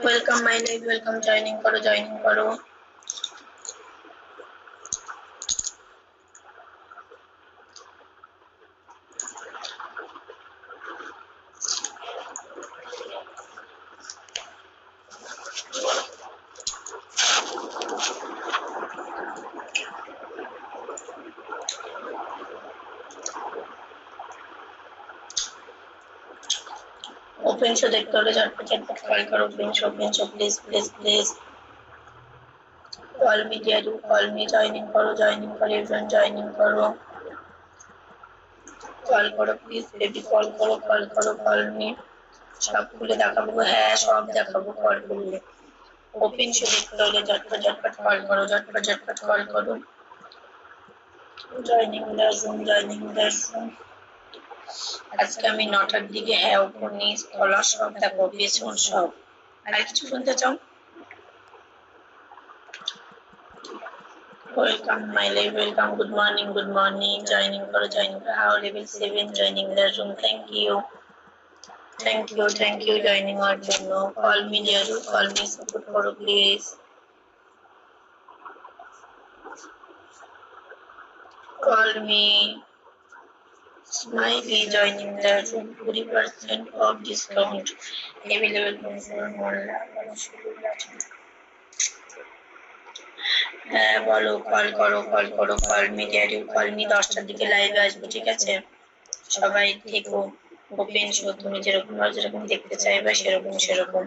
Welcome my live, welcome, joining করো, joining করো। Open show देखते हो झटपट झटपट कॉल करो। Open show please please please call me dear you, call me, joining करो, जॉइनिंग करो, एवरीवन जॉइनिंग करो, कॉल करो प्लीज बेबी, कॉल करो, कॉल करो, कॉल मी। सब खुले দেখাবো, হ্যাঁ সব দেখাবো কল করলে। ওপেন শো দেখতে হলে झटपट झटपट কল করো, झटपट झटपट কল করো। Joining the zoom, joining the zoom. আজকে আমি 9টার দিকে, হ্যাঁ উপর নিচ তলা সব দেখো, পেছন সব। আর কিছু শুনতে চাও? Welcome my live, welcome, good morning, joining karo, how level 7 joining the room, thank you joining our jonno, call me dear, call me, support karo please, call me, smiley joining the room, 20% of discount available for online. হ্যাঁ বলো, call করো, call করো, call me dear you, call me. 10টার দিকে লাইভে আসবো, ঠিক আছে? সবাই থেকো। ওপেন শো তুমি যেরকম যেরকম দেখতে চাইবে সেরকম সেরকম।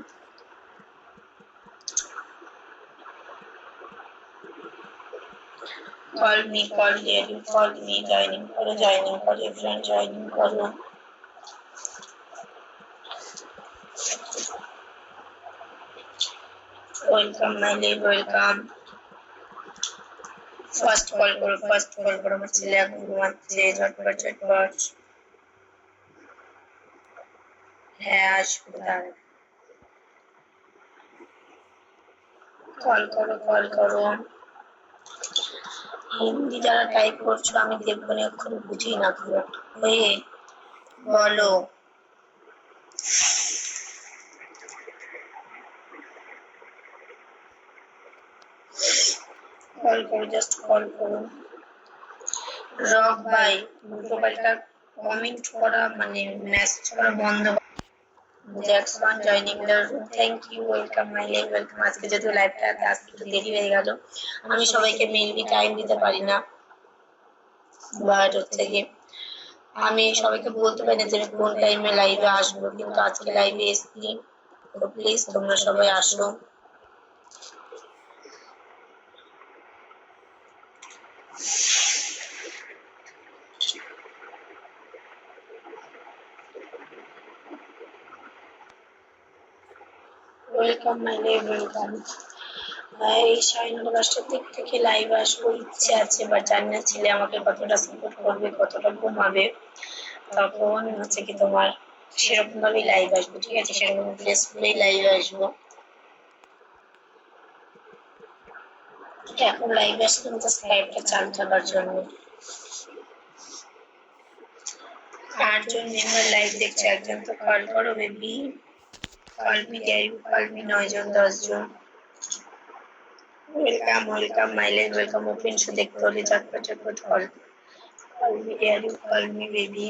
Call me, call dear you, call me, joining করো, এভরিওয়ান জয়েনিং করো। Welcome my live, welcome. First call করো, আমার ছেলে এখন ঘুমাচ্ছে, ঝটপট ঝটপট। হ্যাঁ আসবো, দাঁড়াও। কল করো, কল করো। হিন্দি যারা টাইপ করছো আমি দেখবো না, অক্ষর বুঝি না খুব একটা। হয়ে বলো। কল করো, জাস্ট কল করো। রক ভাই উল্টো পাল্টা কমেন্ট করা মানে মেসেজ করা বন্ধ। Jackson joining the room, thank you, welcome my live, welcome. আজকে যেহেতু লাইভটা আজকে একটু দেরি হয়ে গেল, আমি সবাইকে মেইনলি টাইম দিতে পারি না, বাট হচ্ছে কি আমি সবাইকে বলতে পারি না যে আমি কোন টাইমে লাইভে আসবো, কিন্তু আজকে লাইভে এসেছি, তো প্লিজ তোমরা সবাই আসো। Welcome my live, welcome. এই 9:30 দিক থেকে লাইভ আসবো, ইচ্ছে আছে, বাট জানি না ছেলে আমাকে কতটা সাপোর্ট করবে, কতটা ঘুমাবে। তখন হচ্ছে কি তোমার সেরকম ভাবে লাইভ আসবো, ঠিক আছে? সেরকম ড্রেস পরেই লাইভ আসবো। এখন লাইভ আসলাম জাস্ট লাইভটা চালু থাকার জন্য। 8 জন মেম্বার লাইভ দেখছে, একজন তো কল করো baby, call me dear you, call me. 9 জন 10 জন। Welcome, welcome my live, welcome. Open show দেখতে হলে ঝটপট ঝটপট call me dear you, call me baby.